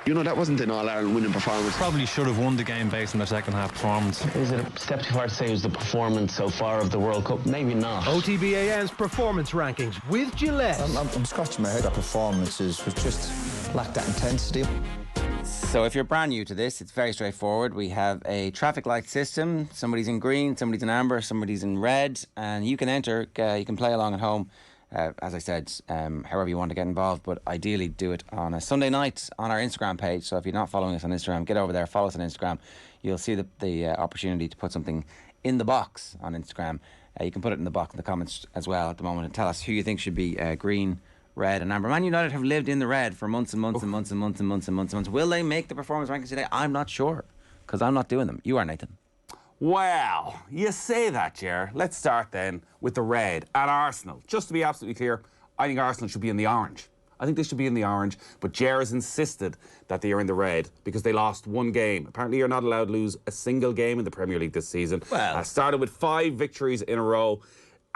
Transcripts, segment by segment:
You know, that wasn't an All-Ireland winning performance. Probably should have won the game based on their second half performance. Is it a step too far to say it was the performance so far of the World Cup? Maybe not. OTB AM's performance rankings with Gillette. I'm scratching my head. That performance was just lacked that intensity. So if you're brand new to this, it's very straightforward. We have a traffic light system. Somebody's in green, somebody's in amber, somebody's in red, and you can enter. You can play along at home. As I said, however you want to get involved, but ideally do it on a Sunday night on our Instagram page. So if you're not following us on Instagram, get over there, follow us on Instagram. You'll see the opportunity to put something in the box on Instagram. You can put it in the box in the comments as well at the moment and tell us who you think should be green, red and amber. Man United have lived in the red for months and months and months and months and months and months and months. Will they make the performance rankings today? I'm not sure, because I'm not doing them. You are, Nathan. Well, you say that, Ger. Let's start then with the red and Arsenal. Just to be absolutely clear, I think Arsenal should be in the orange. I think they should be in the orange, but Ger has insisted that they are in the red because they lost one game. Apparently, you're not allowed to lose a single game in the Premier League this season. Well, started with 5 victories in a row,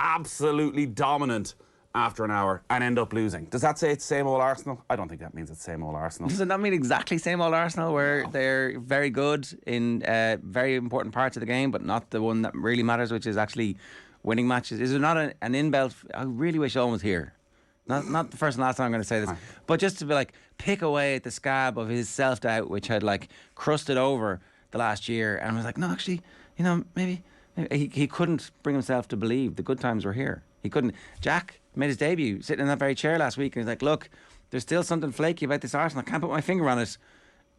absolutely dominant after an hour, and end up losing. Does that say it's same old Arsenal? I don't think that means it's same old Arsenal. Does it not mean exactly same old Arsenal, where they're very good in very important parts of the game, but not the one that really matters, which is actually winning matches? Is there not an inbuilt... I really wish Owen was here. Not the first and last time I'm going to say this, but just to be like, pick away at the scab of his self-doubt, which had like crusted over the last year, and was like, no, actually, you know, maybe he couldn't bring himself to believe the good times were here. He couldn't. Jack made his debut sitting in that very chair last week, and he's like, look, there's still something flaky about this Arsenal. I can't put my finger on it.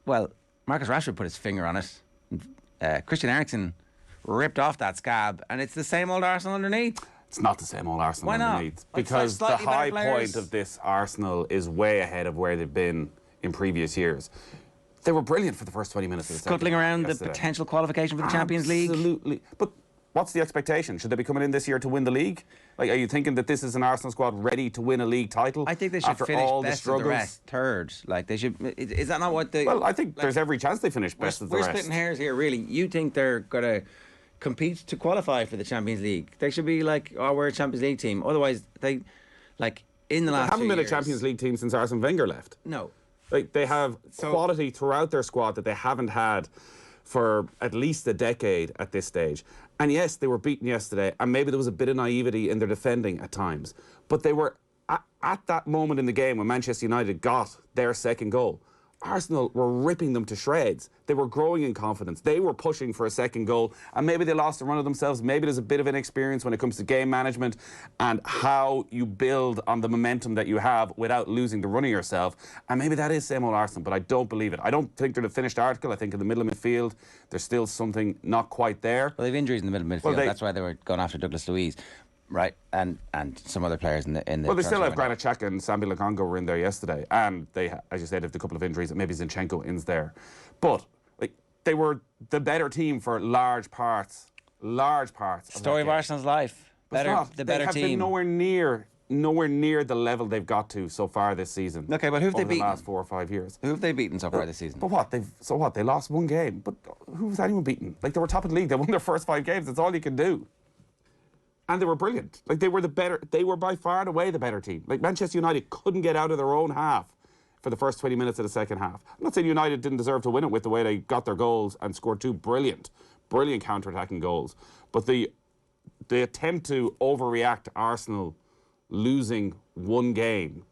Well, Marcus Rashford put his finger on it. Christian Eriksen ripped off that scab, and it's the same old Arsenal underneath. It's not the same old Arsenal Why not? underneath. Because the high point of this Arsenal is way ahead of where they've been in previous years. They were brilliant for the first 20 minutes of the second half. Scuttling around yesterday. the potential qualification for the Champions League. Absolutely. But what's the expectation? Should they be coming in this year to win the league? Like, are you thinking that this is an Arsenal squad ready to win a league title? I think they should finish best of the rest, third. Like, they should. Is that not what they? Well, I think there's every chance they finish best of the rest. We're splitting hairs here, really. You think they're going to compete to qualify for the Champions League? They should be like, oh, we're a Champions League team. Otherwise, they, like, in the last. They haven't been years, a Champions League team since Arsene Wenger left. No. Like, they have quality throughout their squad that they haven't had for at least a decade at this stage. And yes, they were beaten yesterday, and maybe there was a bit of naivety in their defending at times. But they were, at that moment in the game when Manchester United got their second goal, Arsenal were ripping them to shreds. They were growing in confidence. They were pushing for a second goal, and maybe they lost the run of themselves. Maybe there's a bit of inexperience when it comes to game management and how you build on the momentum that you have without losing the run of yourself. And maybe that is same old Arsenal, but I don't believe it. I don't think they're the finished article. I think in the middle of midfield, there's still something not quite there. Well, they have injuries in the middle of midfield. That's why they were going after Douglas Luiz. Right, and some other players in the well, they still have Granit Xhaka and Sambi Lokonga were in there yesterday, and they, as you said, have a couple of injuries. Maybe Zinchenko is there, but like, they were the better team for large parts. Story of Arsenal's life. The better team. They have been nowhere near the level they've got to so far this season. Okay, but who have they beaten? The last 4 or 5 years. Who have they beaten so far this season? But what? They lost one game. But who was anyone beaten? Like, they were top of the league. They won their first 5 games. That's all you can do. And they were brilliant. Like, they were by far and away the better team. Like, Manchester United couldn't get out of their own half for the first 20 minutes of the second half. I'm not saying United didn't deserve to win it with the way they got their goals and scored 2 brilliant counter-attacking goals. But the attempt to overreact to Arsenal losing one game,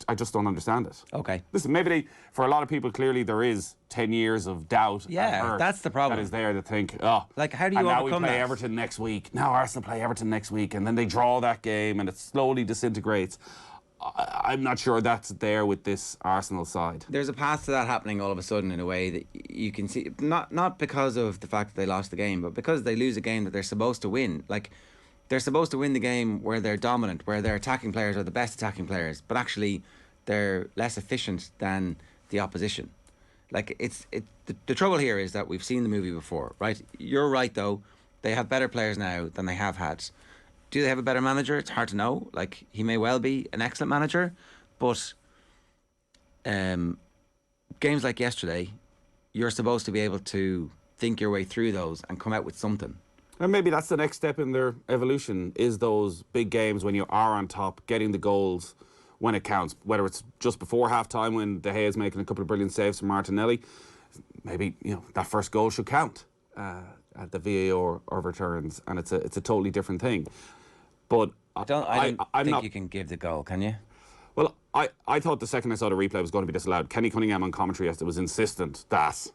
I just don't understand it. Okay. Listen, maybe for a lot of people, clearly there is 10 years of doubt. Yeah, that's the problem. That is there to think, oh. Like, how do you overcome that? Now we play Everton next week. Now Arsenal play Everton next week, and then they draw that game, and it slowly disintegrates. I'm not sure that's there with this Arsenal side. There's a path to that happening all of a sudden in a way that you can see, not because of the fact that they lost the game, but because they lose a game that they're supposed to win. Like, they're supposed to win the game where they're dominant, where their attacking players are the best attacking players, but actually they're less efficient than the opposition. Like, the trouble here is that we've seen the movie before, right? You're right, though. They have better players now than they have had. Do they have a better manager? It's hard to know. Like, he may well be an excellent manager, but games like yesterday, you're supposed to be able to think your way through those and come out with something. And maybe that's the next step in their evolution, is those big games when you are on top, getting the goals, when it counts, whether it's just before half-time when De Gea is making a couple of brilliant saves from Martinelli. Maybe, that first goal should count at the VAR or returns, and it's a totally different thing. But I don't I'm think not, you can give the goal, can you? Well, I thought the second I saw the replay was going to be disallowed. Kenny Cunningham on commentary yesterday was insistent that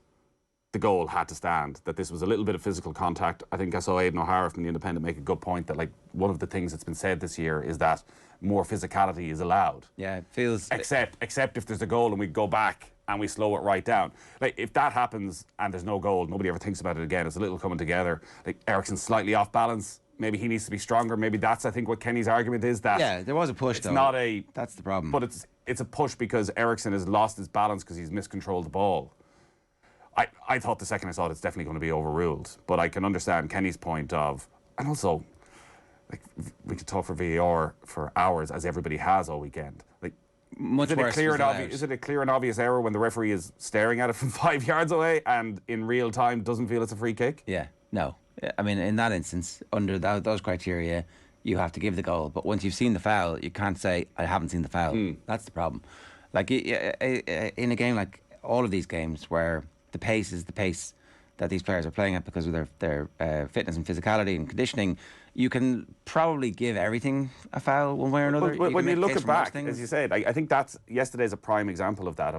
the goal had to stand, that this was a little bit of physical contact. I think I saw Aidan O'Hara from the Independent make a good point that, like, one of the things that's been said this year is that more physicality is allowed. Yeah, it feels... Except if there's a goal and we go back and we slow it right down. Like, if that happens and there's no goal, nobody ever thinks about it again. It's a little coming together. Like, Eriksen's slightly off balance. Maybe he needs to be stronger. Maybe that's, I think, what Kenny's argument is. That yeah, there was a push, though. Not a... That's the problem. But it's a push because Eriksen has lost his balance because he's miscontrolled the ball. I thought the second I saw it, it's definitely going to be overruled. But I can understand Kenny's point of... And also, like, we could talk for VAR for hours, as everybody has all weekend. Like, much worse. Is it a clear and obvious error when the referee is staring at it from 5 yards away and in real time doesn't feel it's a free kick? Yeah, no. I mean, in that instance, under those criteria, you have to give the goal. But once you've seen the foul, you can't say, I haven't seen the foul. That's the problem. Like, in a game like all of these games where the pace is the pace that these players are playing at because of their fitness and physicality and conditioning, you can probably give everything a foul one way or another. When you look at back, as you said, I think that's yesterday's a prime example of that.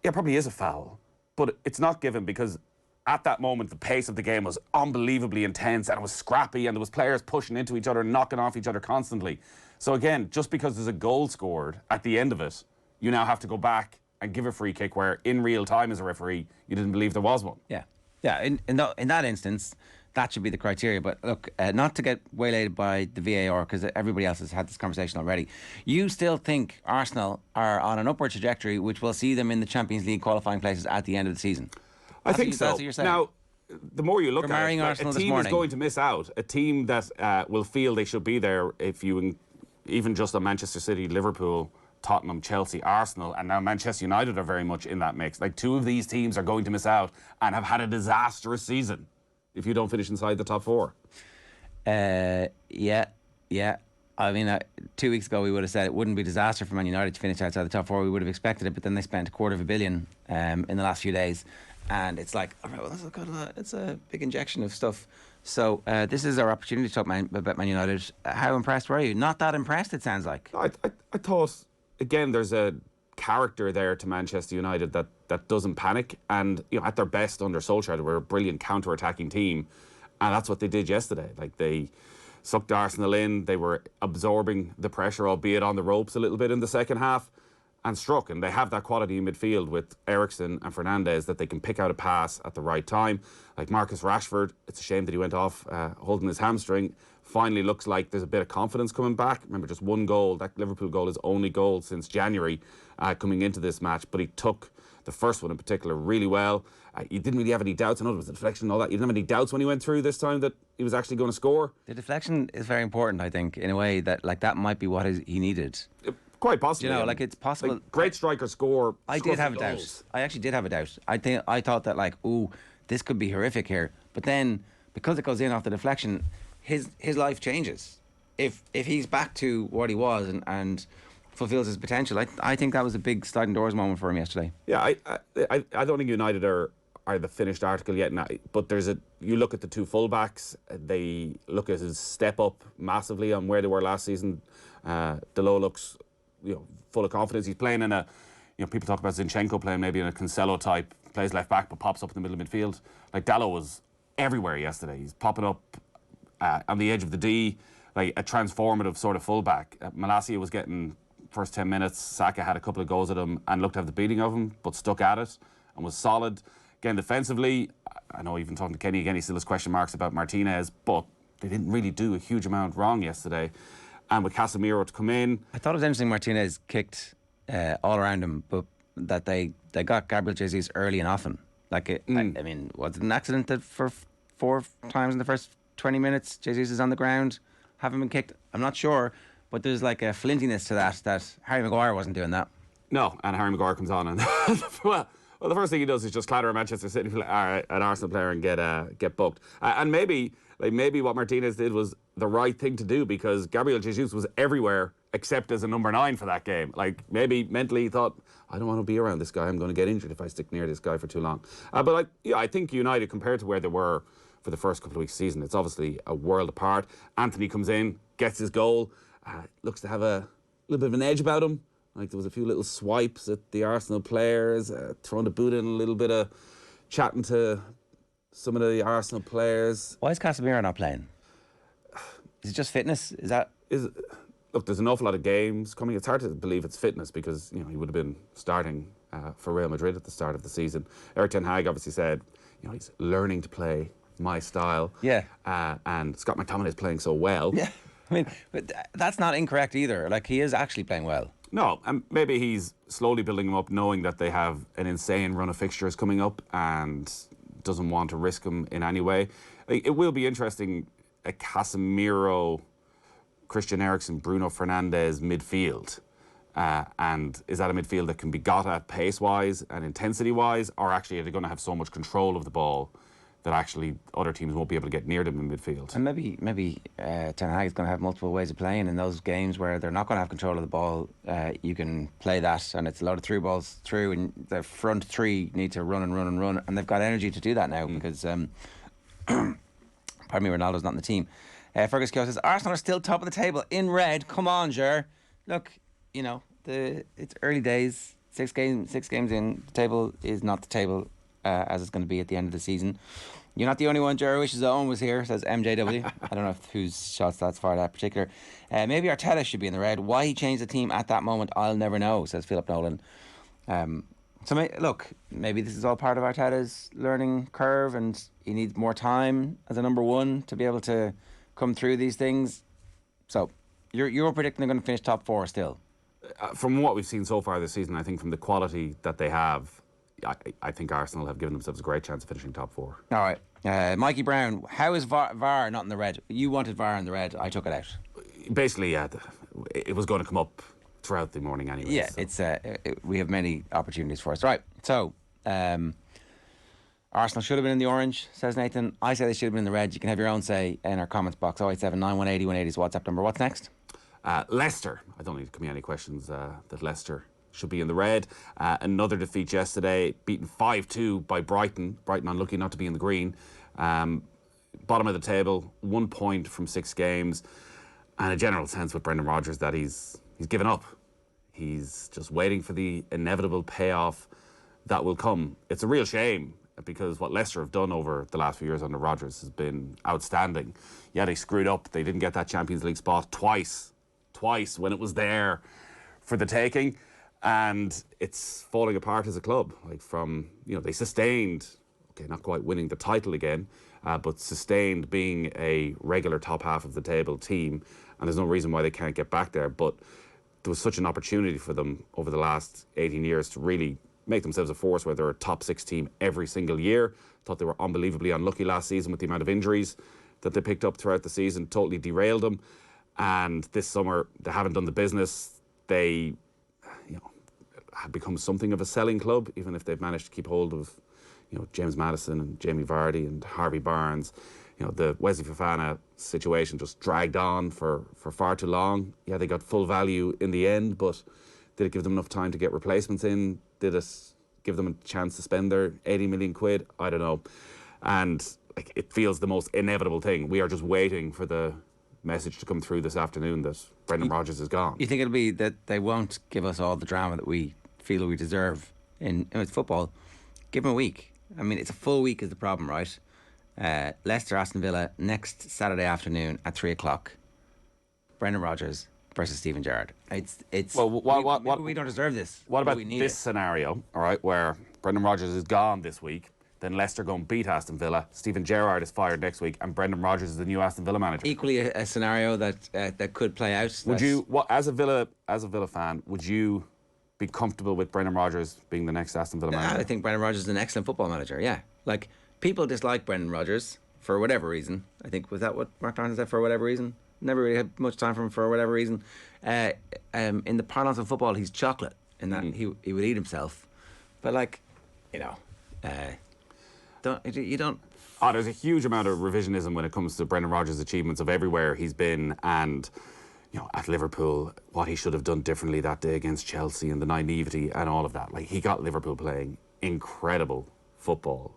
It probably is a foul, but it's not given because at that moment the pace of the game was unbelievably intense and it was scrappy and there was players pushing into each other and knocking off each other constantly. So again, just because there's a goal scored at the end of it, you now have to go back and give a free kick where in real time as a referee you didn't believe there was one. Yeah, in that instance, that should be the criteria. But look, not to get waylaid by the VAR, because everybody else has had this conversation already. You still think Arsenal are on an upward trajectory, which will see them in the Champions League qualifying places at the end of the season? I think so. That's what you're saying. Now, the more you look You're marrying at it, Arsenal a this team is morning. going to miss out. A team that will feel they should be there if you even just on Manchester City, Liverpool, Tottenham, Chelsea, Arsenal, and now Manchester United are very much in that mix. Like, two of these teams are going to miss out and have had a disastrous season if you don't finish inside the top four. Yeah. I mean, 2 weeks ago we would have said it wouldn't be a disaster for Man United to finish outside the top four. We would have expected it, but then they spent $250 million in the last few days, and it's like, all right, well, it's a big injection of stuff. So this is our opportunity to talk about Man United. How impressed were you? Not that impressed, it sounds like. I thought, again, there's a character there to Manchester United that doesn't panic. And, at their best under Solskjaer, they were a brilliant counter-attacking team. And that's what they did yesterday. Like, they sucked Arsenal in. They were absorbing the pressure, albeit on the ropes a little bit in the second half, and struck. And they have that quality in midfield with Eriksen and Fernandes that they can pick out a pass at the right time. Like Marcus Rashford, it's a shame that he went off holding his hamstring. Finally looks like there's a bit of confidence coming back. Remember, just one goal. That Liverpool goal is only goal since January coming into this match. But he took the first one in particular really well. You didn't really have any doubts. I know there was a deflection and all that. You didn't have any doubts when he went through this time that he was actually going to score. The deflection is very important, I think, in a way that that might be what he needed. Quite possibly. It's possible. Like, great striker score. I did have a doubt. I actually did have a doubt. I thought that this could be horrific here. But then, because it goes in off the deflection, his life changes. If he's back to what he was and fulfills his potential, I think that was a big sliding doors moment for him yesterday. Yeah, I don't think United are the finished article yet now, but you look at the two fullbacks, they look at his step up massively on where they were last season. Dalot looks full of confidence. He's playing in people talk about Zinchenko playing maybe in a Cancelo type, plays left back but pops up in the middle of midfield. Like, Dalot was everywhere yesterday. He's popping up on the edge of the D, like a transformative sort of fullback. Malacia was getting first 10 minutes. Saka had a couple of goals at him and looked to have the beating of him, but stuck at it and was solid. Again, defensively, I know even talking to Kenny again, he still has question marks about Martinez, but they didn't really do a huge amount wrong yesterday. And with Casemiro to come in, I thought it was interesting Martinez kicked all around him, but that they got Gabriel Jesus early and often. I mean, was it an accident that for 4 times in the first 20 minutes Jesus is on the ground, haven't been kicked? I'm not sure, but there's like a flintiness to that Harry Maguire wasn't doing that. No, and Harry Maguire comes on and well, the first thing he does is just clatter a Manchester City an Arsenal player and get booked. And maybe what Martinez did was the right thing to do because Gabriel Jesus was everywhere except as a number 9 for that game. Like, maybe mentally he thought, I don't want to be around this guy. I'm going to get injured if I stick near this guy for too long. But I think United, compared to where they were for the first couple of weeks of the season, it's obviously a world apart. Anthony comes in, gets his goal, looks to have a little bit of an edge about him. Like, there was a few little swipes at the Arsenal players, throwing the boot in, a little bit of chatting to some of the Arsenal players. Why is Casemiro not playing? Is it just fitness? Look, there's an awful lot of games coming. It's hard to believe it's fitness because he would have been starting for Real Madrid at the start of the season. Erik ten Hag obviously said he's learning to play my style. Yeah. And Scott McTominay is playing so well. Yeah. I mean, but that's not incorrect either. Like, he is actually playing well. No, and maybe he's slowly building him up, knowing that they have an insane run of fixtures coming up and doesn't want to risk him in any way. It will be interesting, a Casemiro, Christian Eriksen, Bruno Fernandes midfield. And is that a midfield that can be got at pace-wise and intensity-wise, or actually are they going to have so much control of the ball that actually other teams won't be able to get near them in midfield? And maybe Ten Hag is going to have multiple ways of playing in those games where they're not going to have control of the ball. You can play that, and it's a lot of through balls through, and the front three need to run and run and run, and they've got energy to do that now because, pardon me, Ronaldo's not in the team. Fergus Kyo says Arsenal are still top of the table in red. Come on, Ger. Look, it's early days. 6 games in. The table is not the table as it's going to be at the end of the season. You're not the only one, Ger. Wishes Owen was here, says MJW. I don't know whose shots that's for that particular. Maybe Arteta should be in the red. Why he changed the team at that moment, I'll never know, says Philip Nolan. Look, maybe this is all part of Arteta's learning curve and he needs more time as a number 1 to be able to come through these things. So, you're predicting they're going to finish top 4 still? From what we've seen so far this season, I think from the quality that they have, I think Arsenal have given themselves a great chance of finishing top 4. All right. Mikey Brown, how is VAR not in the red? You wanted VAR in the red. I took it out. Basically, it was going to come up throughout the morning anyway. Yeah, so. We have many opportunities for us. Right, so Arsenal should have been in the orange, says Nathan. I say they should have been in the red. You can have your own say in our comments box. 087 918 180 is WhatsApp number. What's next? Leicester. I don't need to come in any questions that Leicester should be in the red. Another defeat yesterday, beaten 5-2 by Brighton. Brighton unlucky not to be in the green. Bottom of the table, 1 point from 6 games. And a general sense with Brendan Rodgers that he's given up. He's just waiting for the inevitable payoff that will come. It's a real shame because what Leicester have done over the last few years under Rodgers has been outstanding. Yeah, they screwed up. They didn't get that Champions League spot twice when it was there for the taking. And it's falling apart as a club. Like they sustained, not quite winning the title again, but sustained being a regular top half of the table team. And there's no reason why they can't get back there. But there was such an opportunity for them over the last 18 years to really make themselves a force where they're a top 6 team every single year. Thought they were unbelievably unlucky last season with the amount of injuries that they picked up throughout the season. Totally derailed them. And this summer, they haven't done the business. They have become something of a selling club, even if they've managed to keep hold of, James Maddison and Jamie Vardy and Harvey Barnes. The Wesley Fofana situation just dragged on for far too long. Yeah, they got full value in the end, but did it give them enough time to get replacements in? Did it give them a chance to spend their 80 million quid? I don't know. And it feels the most inevitable thing. We are just waiting for the message to come through this afternoon that Brendan Rodgers is gone. You think it'll be that they won't give us all the drama that we feel we deserve in football? Give them a week. I mean, it's a full week is the problem, right? Leicester, Aston Villa next Saturday afternoon at 3 o'clock. Brendan Rodgers versus Steven Gerrard. We don't deserve this. What about this scenario, all right, where Brendan Rodgers is gone this week, then Leicester go and beat Aston Villa, Steven Gerrard is fired next week, and Brendan Rodgers is the new Aston Villa manager? Equally a scenario that could play out. Would you, as a Villa fan, would you be comfortable with Brendan Rodgers being the next Aston Villa manager? I think Brendan Rodgers is an excellent football manager, yeah. People dislike Brendan Rodgers for whatever reason. I think, was that what Mark Dornan said, for whatever reason? Never really had much time for him for whatever reason. In the parlance of football, he's chocolate in that he would eat himself. But You don't. Oh, there's a huge amount of revisionism when it comes to Brendan Rodgers' achievements of everywhere he's been, and at Liverpool, what he should have done differently that day against Chelsea, and the naivety and all of that. Like, he got Liverpool playing incredible football,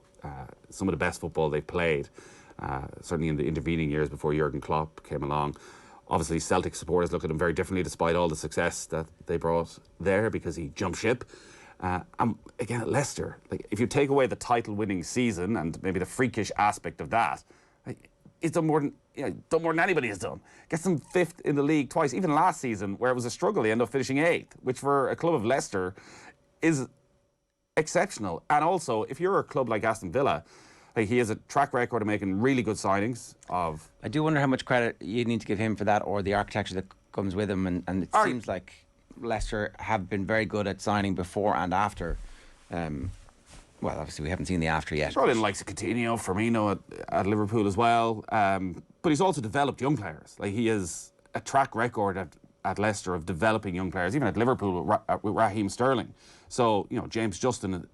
some of the best football they've played, certainly in the intervening years before Jurgen Klopp came along. Obviously, Celtic supporters look at him very differently despite all the success that they brought there, because he jumped ship. And again, at Leicester, like, if you take away the title-winning season and maybe the freakish aspect of that, he's done more than anybody has done. Gets them 5th in the league twice. Even last season, where it was a struggle, they ended up finishing 8th, which for a club of Leicester is exceptional. And also, if you're a club like Aston Villa, like, he has a track record of making really good signings. I do wonder how much credit you need to give him for that, or the architecture that comes with him. And it seems like Leicester have been very good at signing before and after. Well, obviously, we haven't seen the after yet. Brought in likes of Coutinho, Firmino at Liverpool as well. But he's also developed young players. Like, he has a track record at Leicester of developing young players, even at Liverpool with Raheem Sterling. So, James Justin,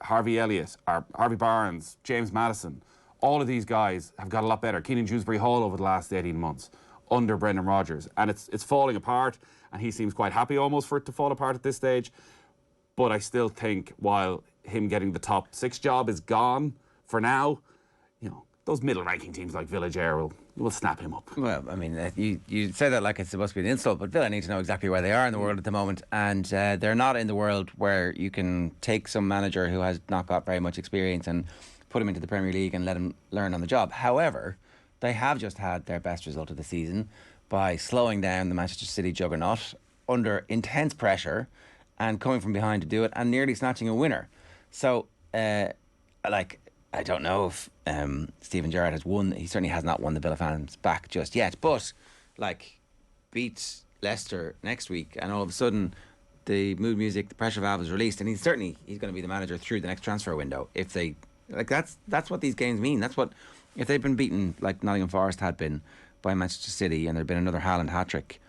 Harvey Elliott, Harvey Barnes, James Maddison, all of these guys have got a lot better. Keenan Dewsbury Hall over the last 18 months under Brendan Rodgers. And it's falling apart, and he seems quite happy almost for it to fall apart at this stage. But I still think, while him getting the top 6 job is gone for now, those middle-ranking teams like Villa, Ger will snap him up. Well, I mean, you say that like it's supposed to be an insult, but Villa need to know exactly where they are in the world at the moment, and they're not in the world where you can take some manager who has not got very much experience and put him into the Premier League and let him learn on the job. However, they have just had their best result of the season by slowing down the Manchester City juggernaut under intense pressure and coming from behind to do it and nearly snatching a winner. So, I don't know if Steven Gerrard has won. He certainly has not won the Villa fans back just yet. But, beats Leicester next week, and all of a sudden the mood music, the pressure valve is released, and he's going to be the manager through the next transfer window. If they that's what these games mean. That's what, if they'd been beaten like Nottingham Forest had been by Manchester City, and there'd been another Haaland hat-trick,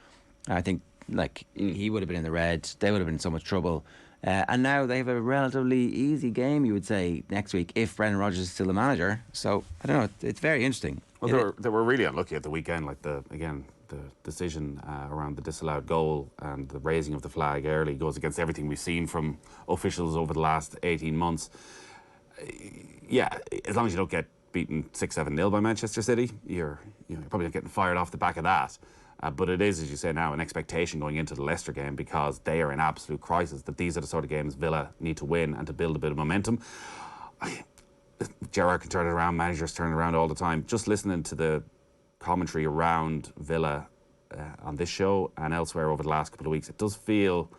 I think he would have been in the red. They would have been in so much trouble. And now they have a relatively easy game, you would say, next week, if Brendan Rodgers is still the manager. So, I don't know, it's very interesting. Well, they were really unlucky at the weekend, the decision around the disallowed goal and the raising of the flag early goes against everything we've seen from officials over the last 18 months. Yeah, as long as you don't get beaten 6-7-0 by Manchester City, you're probably not getting fired off the back of that. But it is, as you say now, an expectation going into the Leicester game, because they are in absolute crisis, that these are the sort of games Villa need to win and to build a bit of momentum. Gerrard can turn it around, managers turn it around all the time. Just listening to the commentary around Villa on this show and elsewhere over the last couple of weeks, it does feel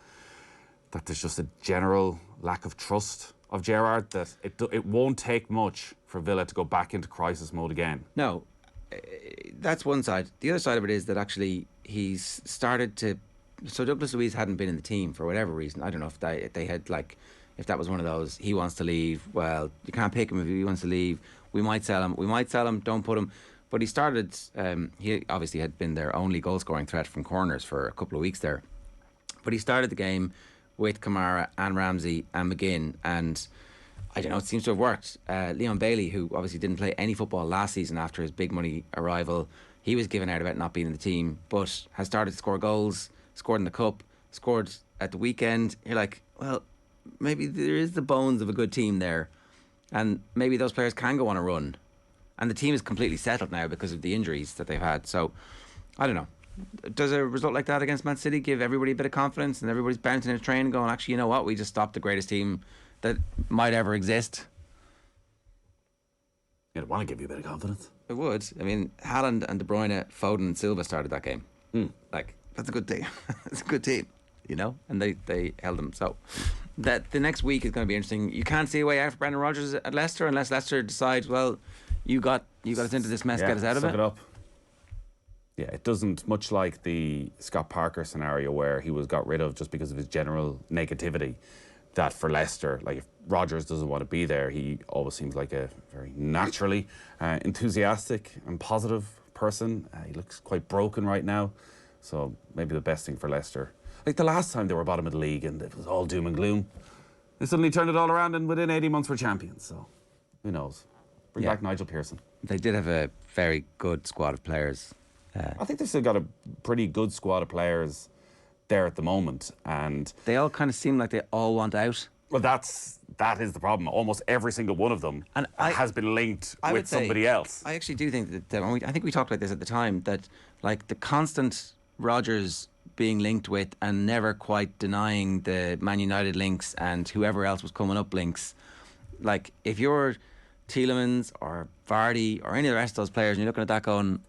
that there's just a general lack of trust of Gerrard, that it won't take much for Villa to go back into crisis mode again. No. That's one side. The other side of it is that actually he's started to... So Douglas Luiz hadn't been in the team for whatever reason. I don't know if they had, if that was one of those, he wants to leave, well, you can't pick him if he wants to leave. We might sell him, don't put him. But he started... he obviously had been their only goal-scoring threat from corners for a couple of weeks there. But he started the game with Kamara and Ramsey and Mageean, and... I don't know, it seems to have worked. Leon Bailey, who obviously didn't play any football last season after his big money arrival, he was given out about not being in the team, but has started to score goals, scored in the Cup, scored at the weekend. You're like, well, maybe there is the bones of a good team there, and maybe those players can go on a run. And the team is completely settled now because of the injuries that they've had. So, I don't know. Does a result like that against Man City give everybody a bit of confidence, and everybody's bouncing in a train and going, actually, you know what, we just stopped the greatest team that might ever exist? It'd want to give you a bit of confidence. It would. I mean, Haaland and De Bruyne, Foden and Silva started that game. That's a good team. It's a good team, and they held them. So that the next week is going to be interesting. You can't see a way out for Brendan Rodgers at Leicester unless Leicester decides, well, you got us into this mess, get us out of it. Suck it up. Yeah, it doesn't, much like the Scott Parker scenario where he was got rid of just because of his general negativity, that for Leicester, if Rodgers doesn't want to be there, he always seems like a very naturally enthusiastic and positive person. He looks quite broken right now, so maybe the best thing for Leicester. The last time they were bottom of the league and it was all doom and gloom, they suddenly turned it all around, and within 18 months were champions, so Who knows? Bring Yeah. back Nigel Pearson. They did have a very good squad of players. I think they've still got a pretty good squad of players there at the moment, and They all kind of seem like they all want out. well, that is the problem. Almost every single one of them And has been linked I with would say- somebody else. I actually do think that I think we talked about this at the time, that like the constant Rodgers being linked with and never quite denying the Man United links and whoever else was coming up links. Like if you're Tielemans or Vardy or any of the rest of those players and you're looking at that going,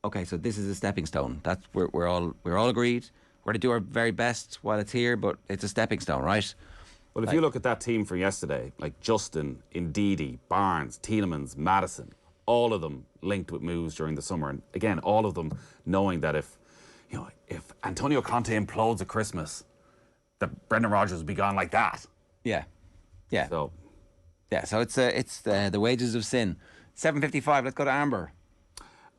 okay, so this is a stepping stone. That's we're all agreed. We're to do our very best while it's here, but it's a stepping stone, right? Well, if you look at that team from yesterday, like Justin, Ndidi, Barnes, Tielemans, Maddison, all of them linked with moves during the summer, and again, all of them knowing that if Antonio Conte implodes at Christmas, that Brendan Rodgers will be gone like that. Yeah, yeah. So So it's the wages of sin. 7:55. Let's go to Amber.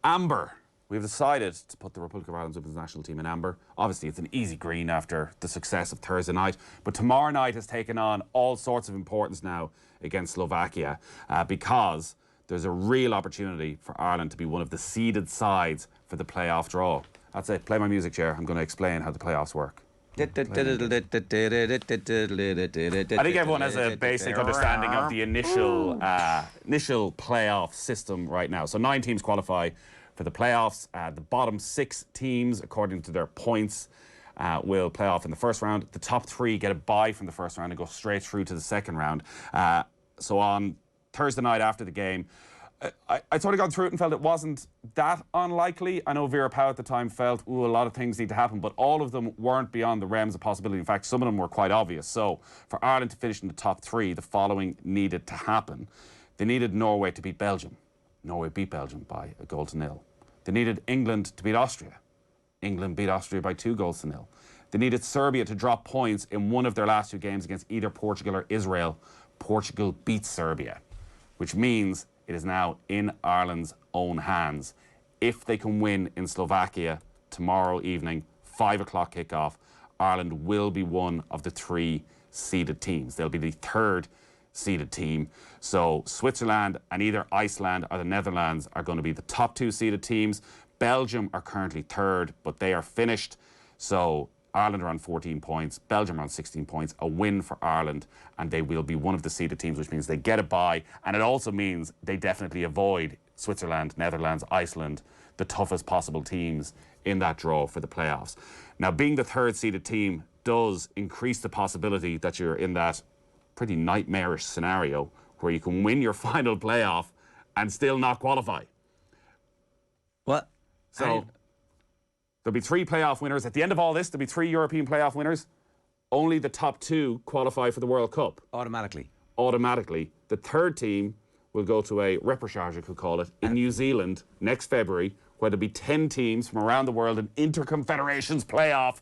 Amber. We've decided to put the Republic of Ireland's women's national team in amber. Obviously, it's an easy green after the success of Thursday night, but tomorrow night has taken on all sorts of importance now against Slovakia because there's a real opportunity for Ireland to be one of the seeded sides for the playoff draw. That's it. Play my music, Ger. I'm going to explain how the playoffs work. I I think everyone has a basic understanding of the initial playoff system right now. So 9 teams qualify for the playoffs. The bottom 6 teams, according to their points, will play off in the first round. The top 3 get a bye from the first round and go straight through to the second round. So on Thursday night after the game, I sort of gone through it and felt it wasn't that unlikely. I know Vera Pauw at the time felt, a lot of things need to happen, but all of them weren't beyond the realms of possibility. In fact, some of them were quite obvious. So for Ireland to finish in the top 3, the following needed to happen. They needed Norway to beat Belgium. Norway beat Belgium by 1-0. They needed England to beat Austria. England beat Austria by 2-0. They needed Serbia to drop points in one of their last 2 games against either Portugal or Israel. Portugal beat Serbia, which means it is now in Ireland's own hands. If they can win in Slovakia tomorrow evening, 5 o'clock kickoff, Ireland will be one of the 3 seeded teams. They'll be the 3rd seeded team. So Switzerland and either Iceland or the Netherlands are going to be the top 2 seeded teams. Belgium are currently 3rd, but they are finished. So Ireland are on 14 points, Belgium are on 16 points, a win for Ireland, and they will be one of the seeded teams, which means they get a bye, and it also means they definitely avoid Switzerland, Netherlands, Iceland, the toughest possible teams in that draw for the playoffs. Now, being the 3rd seeded team does increase the possibility that you're in that pretty nightmarish scenario where you can win your final playoff and still not qualify. What? So there'll be 3 playoff winners. At the end of all this, there'll be 3 European playoff winners. Only the top 2 qualify for the World Cup. Automatically. Automatically. The 3rd team will go to a repechage, you could call it, in New Zealand next February, where there'll be 10 teams from around the world in Interconfederations playoff.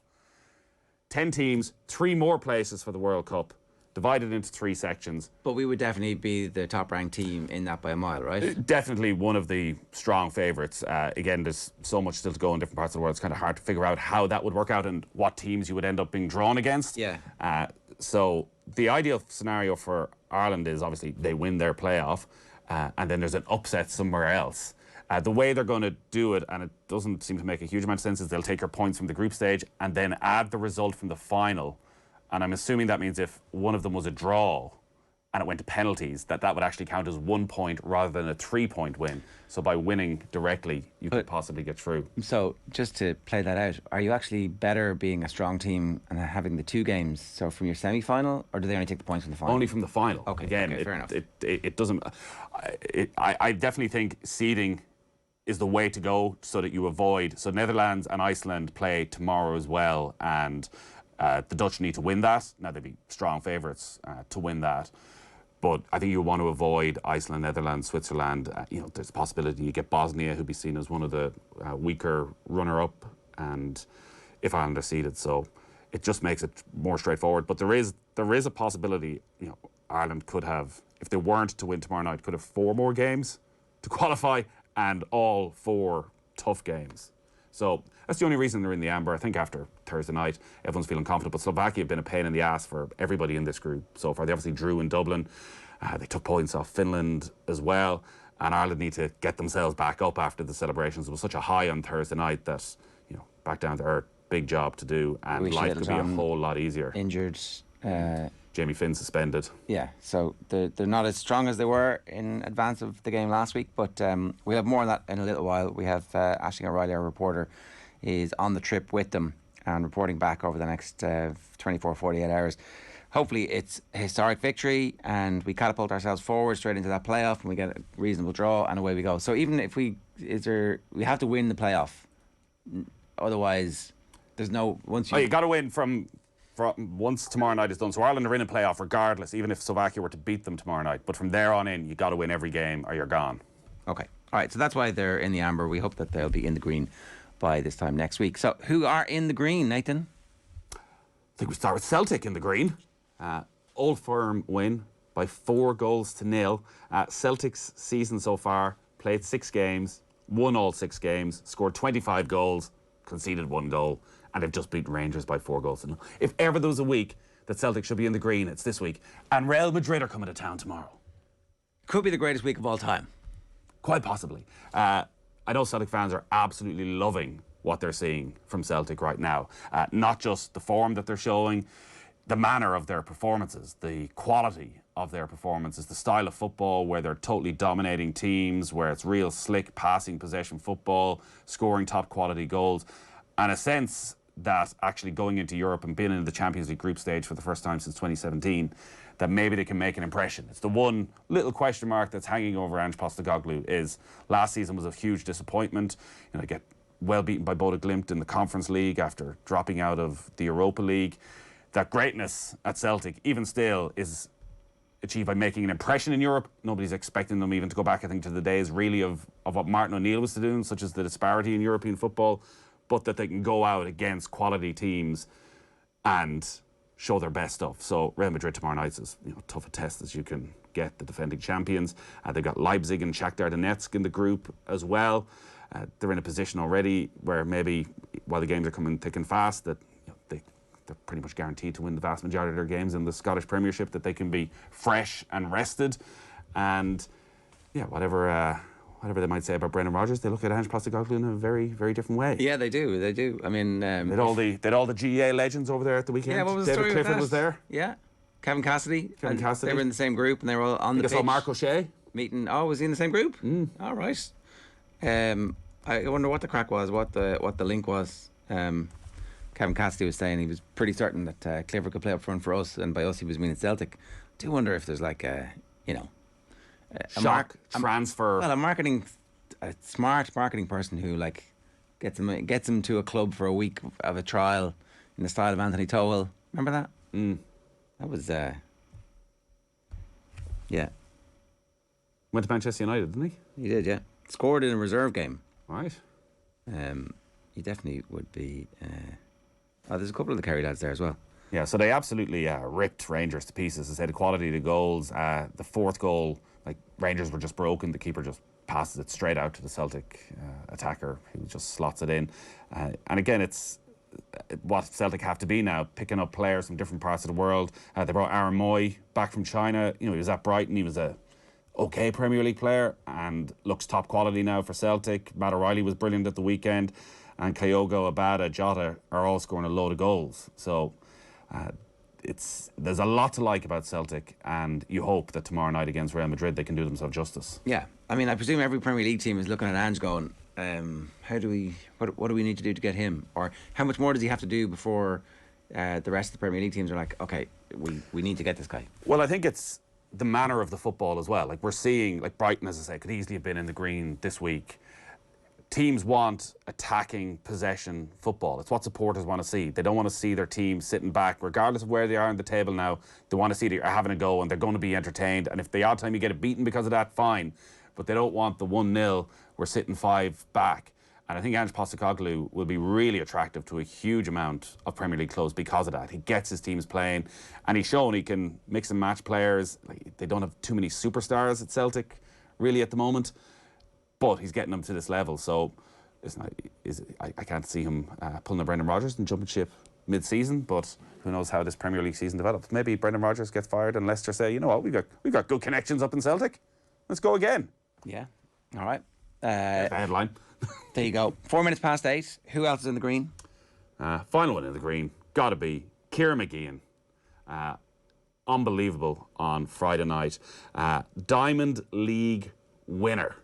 10 teams, 3 more places for the World Cup, divided into 3 sections. But we would definitely be the top-ranked team in that by a mile, right? Definitely one of the strong favourites. Again, there's so much still to go in different parts of the world. It's kind of hard to figure out how that would work out and what teams you would end up being drawn against. Yeah. So the ideal scenario for Ireland is obviously they win their playoff and then there's an upset somewhere else. The way they're going to do it, and it doesn't seem to make a huge amount of sense, is they'll take your points from the group stage and then add the result from the final. And I'm assuming that means if one of them was a draw and it went to penalties, that would actually count as 1 point rather than a 3-point win. So by winning directly, you could possibly get through. So just to play that out, are you actually better being a strong team and having the 2 games? So from your semi-final, or do they only take the points from the final? Only from the final. Okay, Again, okay, fair enough. It doesn't... I definitely think seeding is the way to go so that you avoid... So Netherlands and Iceland play tomorrow as well, and the Dutch need to win that. Now, they'd be strong favourites to win that. But I think you want to avoid Iceland, Netherlands, Switzerland. There's a possibility you get Bosnia, who'd be seen as one of the weaker runner-up, and if Ireland are seeded. So it just makes it more straightforward. But there is a possibility, Ireland could have, if they weren't to win tomorrow night, could have 4 more games to qualify, and all 4 tough games. So that's the only reason they're in the amber. I think after Thursday night. Everyone's feeling confident, but Slovakia have been a pain in the ass for everybody in this group so far. They obviously drew in Dublin. They took points off Finland as well. And Ireland need to get themselves back up after the celebrations. It was such a high on Thursday night that, back down to earth, big job to do, and life could be a whole lot easier. Injured. Jamie Finn suspended. Yeah, so they're not as strong as they were in advance of the game last week, but we'll have more on that in a little while. We have Aisling O'Reilly, our reporter, is on the trip with them and reporting back over the next 24, 48 hours. Hopefully it's a historic victory and we catapult ourselves forward straight into that playoff and we get a reasonable draw and away we go. So even if we have to win the playoff. Otherwise, there's no... you got to win from once tomorrow night is done. So Ireland are in a playoff regardless, even if Slovakia were to beat them tomorrow night. But from there on in, you got to win every game or you're gone. Okay. All right. So that's why they're in the amber. We hope that they'll be in the green by this time next week. So who are in the green, Nathan? I think we start with Celtic in the green. Old Firm win by 4-0. Celtic's season so far, played 6 games, won all 6 games, scored 25 goals, conceded 1 goal, and they've just beaten Rangers by 4-0. If ever there was a week that Celtic should be in the green, it's this week. And Real Madrid are coming to town tomorrow. Could be the greatest week of all time. Quite possibly. I know Celtic fans are absolutely loving what they're seeing from Celtic right now. Not just the form that they're showing, the manner of their performances, the quality of their performances, the style of football where they're totally dominating teams, where it's real slick passing possession football, scoring top quality goals, and a sense that actually going into Europe and being in the Champions League group stage for the first time since 2017, that maybe they can make an impression. It's the one little question mark that's hanging over Ange Postecoglou. Is last season was a huge disappointment. Get well beaten by Bodo Glimt in the Conference League after dropping out of the Europa League. That greatness at Celtic, even still, is achieved by making an impression in Europe. Nobody's expecting them even to go back, I think, to the days really of what Martin O'Neill was doing, such as the disparity in European football, but that they can go out against quality teams and show their best stuff. So Real Madrid tomorrow night is tough a test as you can get, the defending champions. They've got Leipzig and Shakhtar Donetsk in the group as well. They're in a position already where maybe, while the games are coming thick and fast, that they're pretty much guaranteed to win the vast majority of their games in the Scottish Premiership, that they can be fresh and rested. And whatever they might say about Brendan Rodgers, they look at Ange Postecoglou in a very, very different way. Yeah, they do. I mean... they had all the GEA legends over there at the weekend. Yeah, what was the David story Clifford with that? was there. Yeah. Kevin Cassidy. Cassidy. They were in the same group and they were all on the pitch. I saw Mark O'Shea. Meeting... Oh, was he in the same group? All right. I wonder what the crack was, what the link was. Kevin Cassidy was saying he was pretty certain that Clifford could play up front for us, and by us he was meaning Celtic. I do wonder if there's like a transfer. A smart marketing person who gets him to a club for a week of a trial in the style of Anthony Towell. Remember that? That was yeah. Went to Manchester United, didn't he? He did, yeah. Scored in a reserve game. Right. He definitely would be. There's a couple of the Kerry lads there as well. Yeah, so they absolutely ripped Rangers to pieces. I said the quality of the goals. The 4th goal, Rangers were just broken. The keeper just passes it straight out to the Celtic attacker, who just slots it in. And again, it's what Celtic have to be now, picking up players from different parts of the world. They brought Aaron Moy back from China. He was at Brighton. He was a okay Premier League player and looks top quality now for Celtic. Matt O'Reilly was brilliant at the weekend. And Kyogo, Abada, Jota are all scoring a load of goals. So there's a lot to like about Celtic, and you hope that tomorrow night against Real Madrid they can do themselves justice. Yeah, I mean, I presume every Premier League team is looking at Ange going, what do we need to do to get him? Or how much more does he have to do before the rest of the Premier League teams are like, okay, we need to get this guy? Well, I think it's the manner of the football as well. We're seeing, Brighton, as I say, could easily have been in the green this week. Teams want attacking possession football. It's what supporters want to see. They don't want to see their team sitting back, regardless of where they are on the table now. They want to see they're having a go and they're going to be entertained. And if the odd time you get it beaten because of that, fine. But they don't want the 1-0, we're sitting 5 back. And I think Ange Postecoglou will be really attractive to a huge amount of Premier League clubs because of that. He gets his teams playing, and he's shown he can mix and match players. They don't have too many superstars at Celtic, really, at the moment. But he's getting them to this level. So I can't see him pulling a Brendan Rodgers and jumping ship mid-season, but who knows how this Premier League season develops. Maybe Brendan Rodgers gets fired and Leicester say, you know what, we've got good connections up in Celtic. Let's go again. Yeah. All right. Headline. There you go. 4 minutes past 8. Who else is in the green? Final one in the green. Got to be Kyra Mageean. Unbelievable on Friday night. Diamond League winner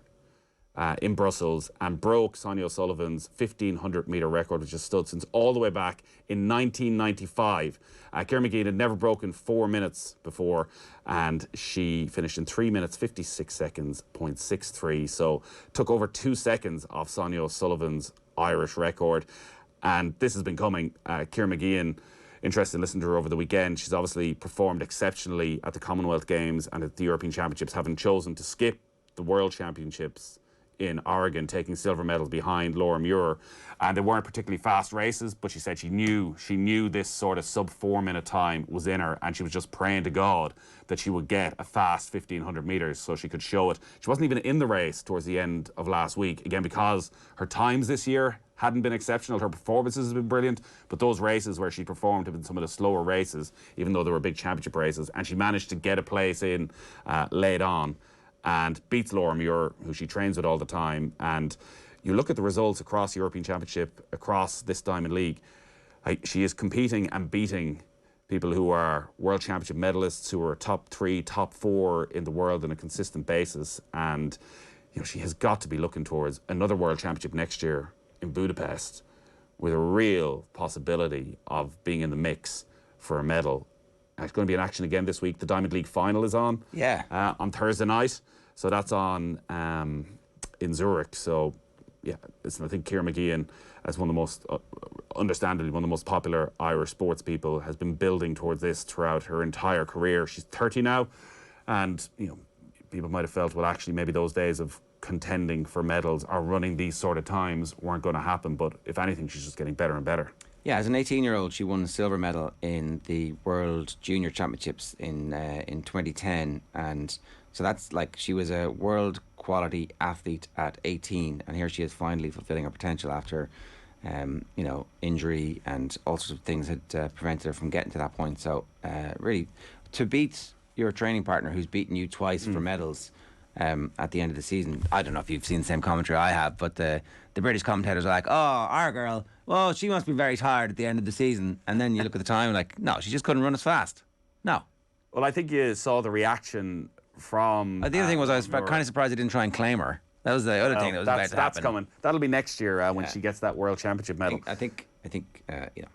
in Brussels and broke Sonia O'Sullivan's 1,500 metre record, which has stood since all the way back in 1995. Kyra Mageean had never broken 4 minutes before, and she finished in 3 minutes 56 seconds, 0.63. So took over 2 seconds off Sonia O'Sullivan's Irish record. And this has been coming. Kyra Mageean, interested in listening to her over the weekend. She's obviously performed exceptionally at the Commonwealth Games and at the European Championships, having chosen to skip the World Championships in Oregon, taking silver medals behind Laura Muir. And they weren't particularly fast races, but she said she knew this sort of sub 4 minute time was in her, and she was just praying to God that she would get a fast 1,500 metres so she could show it. She wasn't even in the race towards the end of last week, again because her times this year hadn't been exceptional. Her performances have been brilliant, but those races where she performed have been some of the slower races, even though they were big championship races, and she managed to get a place in late on and beats Laura Muir, who she trains with all the time. And you look at the results across the European Championship, across this Diamond League, she is competing and beating people who are World Championship medalists, who are top 3, top 4 in the world on a consistent basis. And she has got to be looking towards another World Championship next year in Budapest, with a real possibility of being in the mix for a medal. And it's going to be in action again this week. The Diamond League final is on. Yeah. On Thursday night. So that's on in Zurich. So, yeah, I think Kyra Mageean, as one of the most, understandably, one of the most popular Irish sports people, has been building towards this throughout her entire career. She's 30 now, and, people might have felt, well, actually, maybe those days of contending for medals or running these sort of times weren't going to happen. But if anything, she's just getting better and better. Yeah, as an 18-year-old, she won a silver medal in the World Junior Championships in 2010, and so that's like she was a world quality athlete at 18, and here she is finally fulfilling her potential after, injury and all sorts of things had prevented her from getting to that point. So really, to beat your training partner who's beaten you twice for medals at the end of the season, I don't know if you've seen the same commentary I have, but the British commentators are like, oh, our girl, well, she must be very tired at the end of the season. And then you look at the time and like, no, she just couldn't run as fast. No. Well, I think you saw the reaction from... The other thing was I was kind of surprised they didn't try and claim her. That was the other thing that was about to happen. That's coming. That'll be next year when she gets that World Championship medal. I think.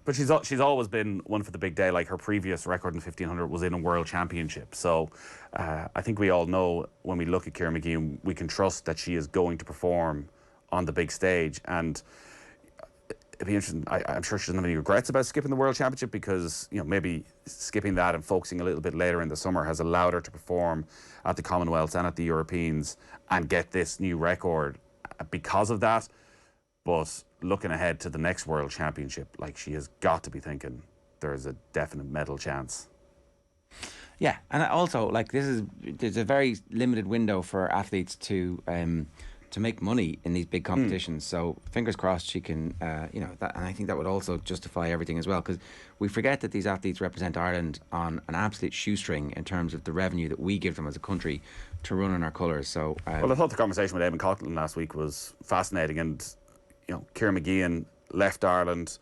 But she's always been one for the big day. Like her previous record in 1,500 was in a World Championship. So I think we all know when we look at Kyra Mageean, we can trust that she is going to perform on the big stage. And it'd be interesting. I'm sure she doesn't have any regrets about skipping the World Championship, because maybe skipping that and focusing a little bit later in the summer has allowed her to perform at the Commonwealths and at the Europeans and get this new record because of that. But looking ahead to the next World Championship, like, she has got to be thinking there's a definite medal chance. Yeah, and also, like, there's a very limited window for athletes to make money in these big competitions. So fingers crossed she can, and I think that would also justify everything as well, because we forget that these athletes represent Ireland on an absolute shoestring in terms of the revenue that we give them as a country to run in our colours. So, well, I thought the conversation with Eamon Coughlin last week was fascinating, and Kyra Mageean left Ireland.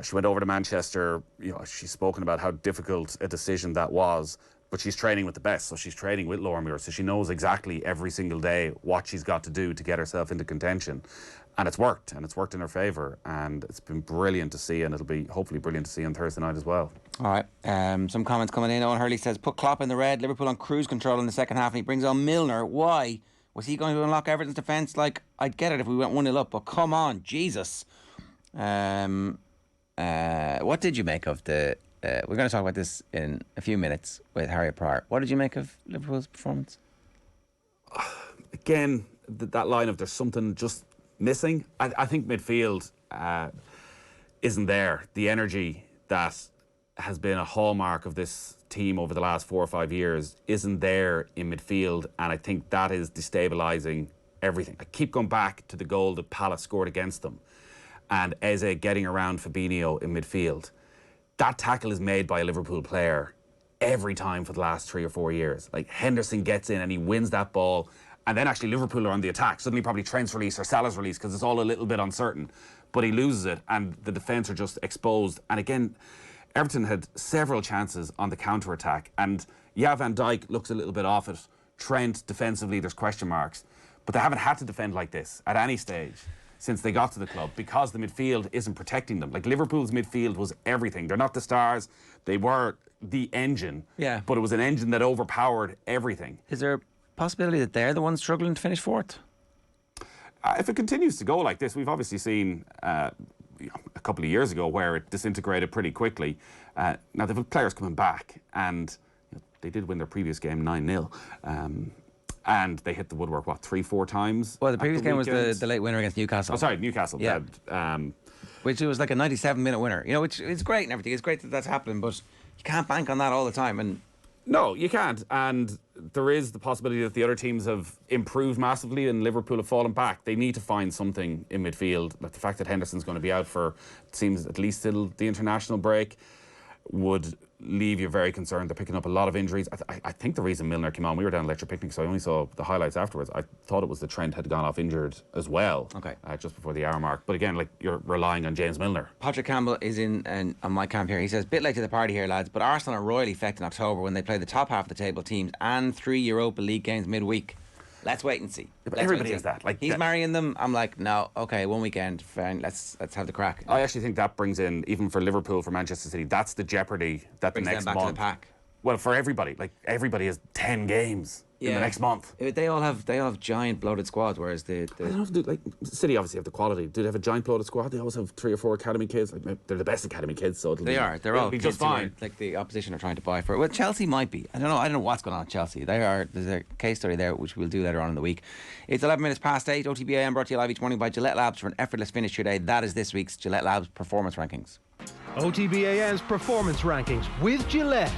She went over to Manchester. She's spoken about how difficult a decision that was. But she's training with the best, so she's training with Laura Muir, so she knows exactly every single day what she's got to do to get herself into contention. And it's worked in her favour, and it's been brilliant to see, and it'll be hopefully brilliant to see on Thursday night as well. All right, some comments coming in. Owen Hurley says, put Klopp in the red, Liverpool on cruise control in the second half, and he brings on Milner. Why? Was he going to unlock Everton's defence? Like, I'd get it if we went 1-0 up, but come on, Jesus. What did you make of the... we're going to talk about this in a few minutes with Harriet Pryor. What did you make of Liverpool's performance? Again, that line of there's something just missing. I think midfield isn't there. The energy that has been a hallmark of this team over the last 4 or 5 years isn't there in midfield, and I think that is destabilising everything. I keep going back to the goal that Palace scored against them, and Eze getting around Fabinho in midfield. That tackle is made by a Liverpool player every time for the last 3 or 4 years. Like, Henderson gets in and he wins that ball, and then actually Liverpool are on the attack. Suddenly probably Trent's release or Salah's release, because it's all a little bit uncertain. But he loses it, and the defence are just exposed. And again, Everton had several chances on the counter-attack, and Van Dijk looks a little bit off it. Trent, defensively, there's question marks. But they haven't had to defend like this at any stage since they got to the club, because the midfield isn't protecting them. Like, Liverpool's midfield was everything. They're not the stars. They were the engine. Yeah. But it was an engine that overpowered everything. Is there a possibility that they're the ones struggling to finish fourth? If it continues to go like this, we've obviously seen a couple of years ago where it disintegrated pretty quickly. Now, they've had players coming back, and they did win their previous game 9-0. And they hit the woodwork, 3-4 times? Well, the previous game was the late winner against Newcastle. Oh, sorry, Newcastle. Yeah. Which was like a 97-minute winner. Which is great and everything. It's great that that's happening, but you can't bank on that all the time. And no, you can't. And there is the possibility that the other teams have improved massively and Liverpool have fallen back. They need to find something in midfield. Like, the fact that Henderson's going to be out for, it seems, at least till the international break would leave you very concerned. They're picking up a lot of injuries. I think the reason Milner came on, we were down at Lecture Picnic, so I only saw the highlights afterwards. I thought it was that Trent had gone off injured as well. Okay. Just before the hour mark. But again, like, you're relying on James Milner. Patrick Campbell is on my camp here. He says, bit late to the party here, lads, but Arsenal are royally affected in October when they play the top half of the table teams and 3 Europa League games midweek. Let's wait and see. Yeah, but everybody has that. Like, he's marrying them. I'm like, no, okay, one weekend, fine. Let's have the crack. I actually think that brings in, even for Liverpool, for Manchester City, that's the jeopardy that brings the next them back month. to the pack. Well, for everybody, like, everybody has 10 games in the next month. They all have giant bloated squads, whereas I don't know, like, City obviously have the quality. Do they have a giant bloated squad? They always have 3 or 4 academy kids. Like, they're the best academy kids, so they're all be kids just fine. Like, the opposition are trying to buy for it. Well, Chelsea might be. I don't know what's going on at Chelsea. There's a case study there which we'll do later on in the week. It's 11 minutes past 8. OTB AM brought to you live each morning by Gillette Labs for an effortless finish to your day. That is this week's Gillette Labs Performance Rankings. OTB AM's Performance Rankings with Gillette.